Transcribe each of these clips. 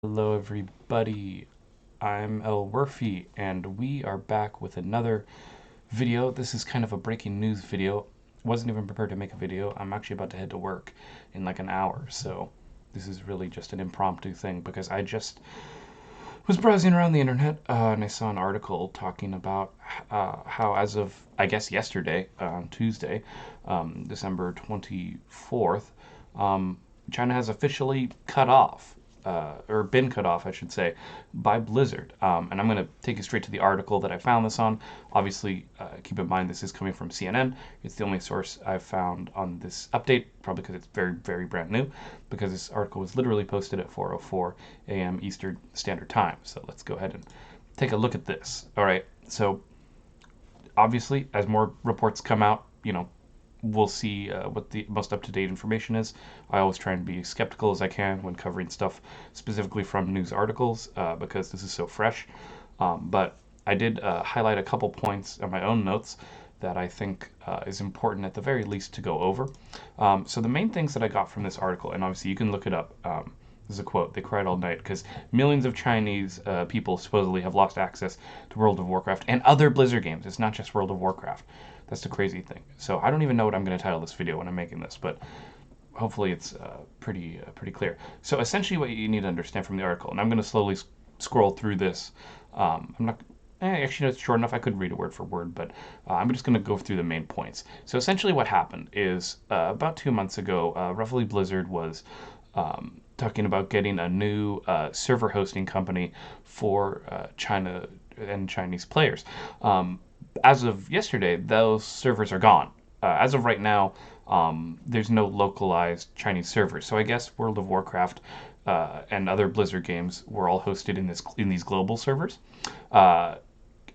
Hello, everybody. I'm Elwirfy, and we are back with another video. This is kind of a breaking news video. Wasn't even prepared to make a video. I'm actually about to head to work in like an hour, so this is really just an impromptu thing because I just was browsing around the internet and I saw an article talking about how, as of I guess yesterday, on Tuesday, December 24th, um, China has officially cut off, or been cut off, I should say, by Blizzard. And I'm going to take you straight to the article that I found this on. Obviously, keep in mind this is coming from CNN. It's the only source I've found on this update, probably because it's very, very brand new, because this article was literally posted at 4:04 a.m. Eastern Standard Time. So let's go ahead and take a look at this. All right. So obviously, as more reports come out, we'll see what the most up-to-date information is. I always try and be as skeptical as I can when covering stuff specifically from news articles because this is so fresh. But I did highlight a couple points in my own notes that I think is important at the very least to go over. So the main things that I got from this article, and obviously you can look it up. This is a quote. They cried all night because millions of Chinese people supposedly have lost access to World of Warcraft and other Blizzard games. It's not just World of Warcraft. That's the crazy thing. So I don't even know what I'm going to title this video when I'm making this, but hopefully it's pretty clear. So essentially what you need to understand from the article, and I'm going to slowly scroll through this. I'm not actually, no, it's short enough. I could read it word for word, but I'm just going to go through the main points. So essentially what happened is about 2 months ago, roughly Blizzard was talking about getting a new server hosting company for China and Chinese players. As of yesterday, those servers are gone. As of right now, there's no localized Chinese servers. So I guess World of Warcraft and other Blizzard games were all hosted in these global servers. Uh,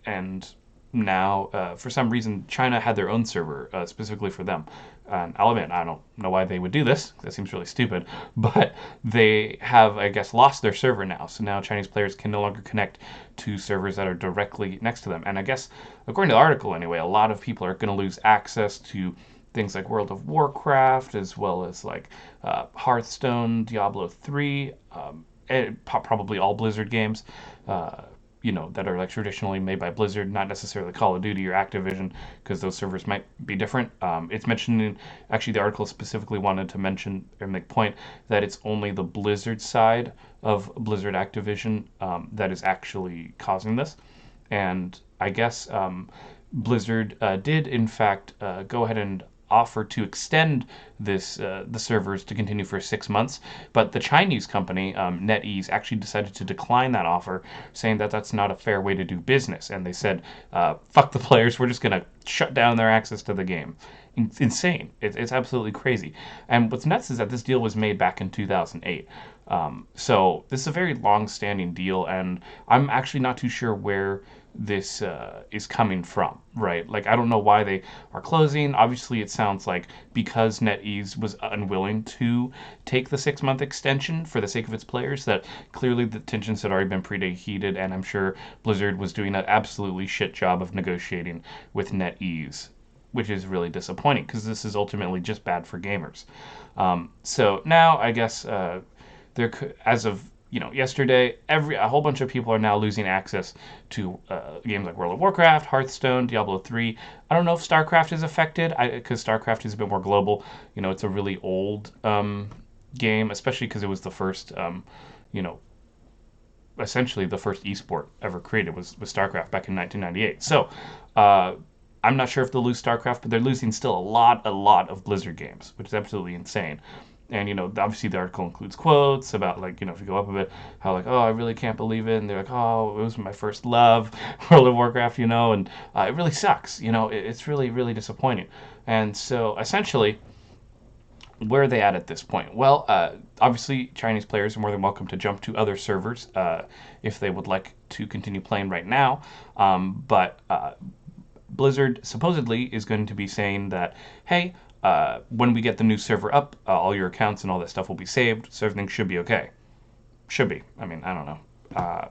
and now, for some reason, China had their own server specifically for them. And I'll admit, I don't know why they would do this. That seems really stupid. But they have, I guess, lost their server now. So now Chinese players can no longer connect to servers that are directly next to them. And I guess, according to the article anyway, a lot of people are going to lose access to things like World of Warcraft, as well as like Hearthstone, Diablo 3, and probably all Blizzard games. Uh, that are like traditionally made by Blizzard, not necessarily Call of Duty or Activision, because those servers might be different. It's mentioned in, actually, the article specifically wanted to mention or make point that it's only the Blizzard side of Blizzard Activision that is actually causing this. And I guess Blizzard did, in fact, go ahead and offer to extend the servers to continue for 6 months, but the Chinese company NetEase actually decided to decline that offer, saying that that's not a fair way to do business, and they said, "Fuck the players, we're just gonna shut down their access to the game." Insane. It's absolutely crazy. And what's nuts is that this deal was made back in 2008. So this is a very long-standing deal, and I'm actually not too sure where this is coming from, right? Like, I don't know why they are closing. Obviously, it sounds like because NetEase was unwilling to take the 6 month extension for the sake of its players, that clearly the tensions had already been preheated, and I'm sure Blizzard was doing an absolutely shit job of negotiating with NetEase, which is really disappointing because this is ultimately just bad for gamers. So now I guess there could, as of yesterday, a whole bunch of people are now losing access to games like World of Warcraft, Hearthstone, Diablo 3. I don't know if StarCraft is affected because StarCraft is a bit more global. It's a really old game, especially because it was the first, you know, essentially the first esport ever created was StarCraft back in 1998. So I'm not sure if they'll lose StarCraft, but they're losing still a lot of Blizzard games, which is absolutely insane. And obviously the article includes quotes about, like, if you go up a bit, how, like, oh, I really can't believe it, and they're like, oh, it was my first love, World of Warcraft, and it really sucks. It's really, really disappointing. And so essentially, where are they at this point? Well, obviously Chinese players are more than welcome to jump to other servers if they would like to continue playing right now. But Blizzard supposedly is going to be saying that, hey, when we get the new server up, all your accounts and all that stuff will be saved, so everything should be okay. Should be. I mean, I don't know.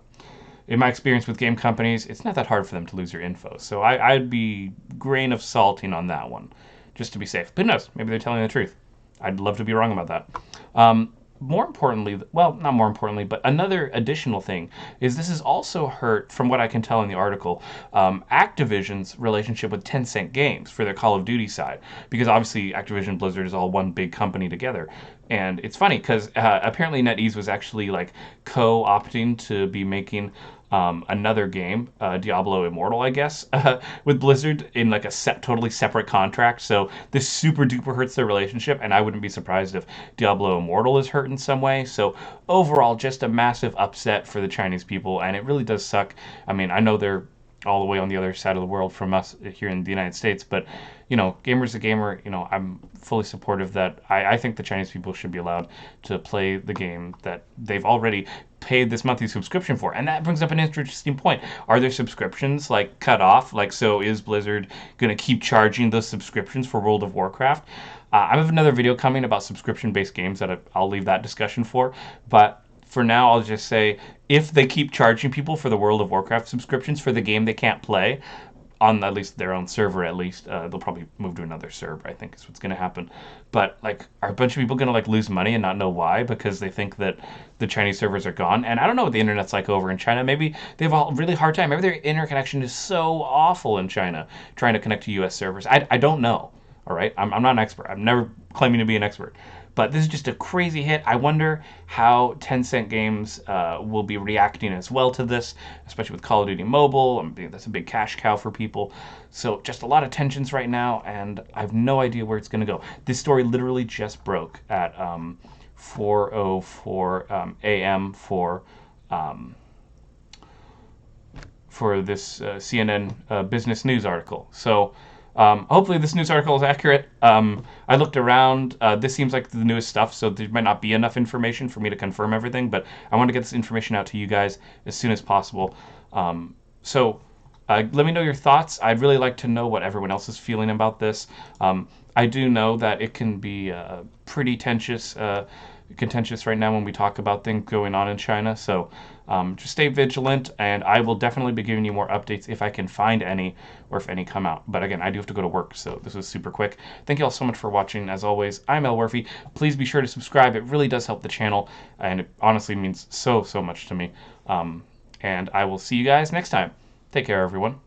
In my experience with game companies, it's not that hard for them to lose your info, so I'd be grain of salting on that one, just to be safe. But who knows? Maybe they're telling the truth. I'd love to be wrong about that. more importantly, well, not more importantly, but another additional thing is this has also hurt, from what I can tell in the article, Activision's relationship with Tencent Games for their Call of Duty side, because obviously Activision Blizzard is all one big company together. And it's funny because apparently NetEase was actually like co-opting to be making another game, Diablo Immortal, I guess, with Blizzard in like a totally separate contract. So this super duper hurts their relationship, and I wouldn't be surprised if Diablo Immortal is hurt in some way. So overall, just a massive upset for the Chinese people, and it really does suck. I mean, I know they're all the way on the other side of the world from us here in the United States, but gamer's a gamer. I'm fully supportive that I think the Chinese people should be allowed to play the game that they've already paid this monthly subscription for. And that brings up an interesting point. Are their subscriptions like cut off? Like, so is Blizzard going to keep charging those subscriptions for World of Warcraft? I have another video coming about subscription-based games that I'll leave that discussion for. But for now, I'll just say if they keep charging people for the World of Warcraft subscriptions for the game they can't play, on at least their own server, at least they'll probably move to another server. I think is what's going to happen. But like, are a bunch of people going to like lose money and not know why because they think that the Chinese servers are gone? And I don't know what the internet's like over in China. Maybe they have a really hard time. Maybe their interconnection is so awful in China trying to connect to U.S. servers. I don't know. All right, I'm not an expert. I'm never claiming to be an expert. But this is just a crazy hit. I wonder how Tencent Games will be reacting as well to this, especially with Call of Duty Mobile. I mean, that's a big cash cow for people. So just a lot of tensions right now, and I have no idea where it's going to go. This story literally just broke at 4:04 a.m. For this CNN business news article. So hopefully this news article is accurate. I looked around. This seems like the newest stuff, so there might not be enough information for me to confirm everything, but I want to get this information out to you guys as soon as possible. Let me know your thoughts. I'd really like to know what everyone else is feeling about this. I do know that it can be pretty contentious right now when we talk about things going on in China. So just stay vigilant, and I will definitely be giving you more updates if I can find any or if any come out. But again, I do have to go to work, so this was super quick. Thank you all so much for watching. As always, I'm Elwirfy. Please be sure to subscribe. It really does help the channel, and it honestly means so much to me. And I will see you guys next time. Take care, everyone.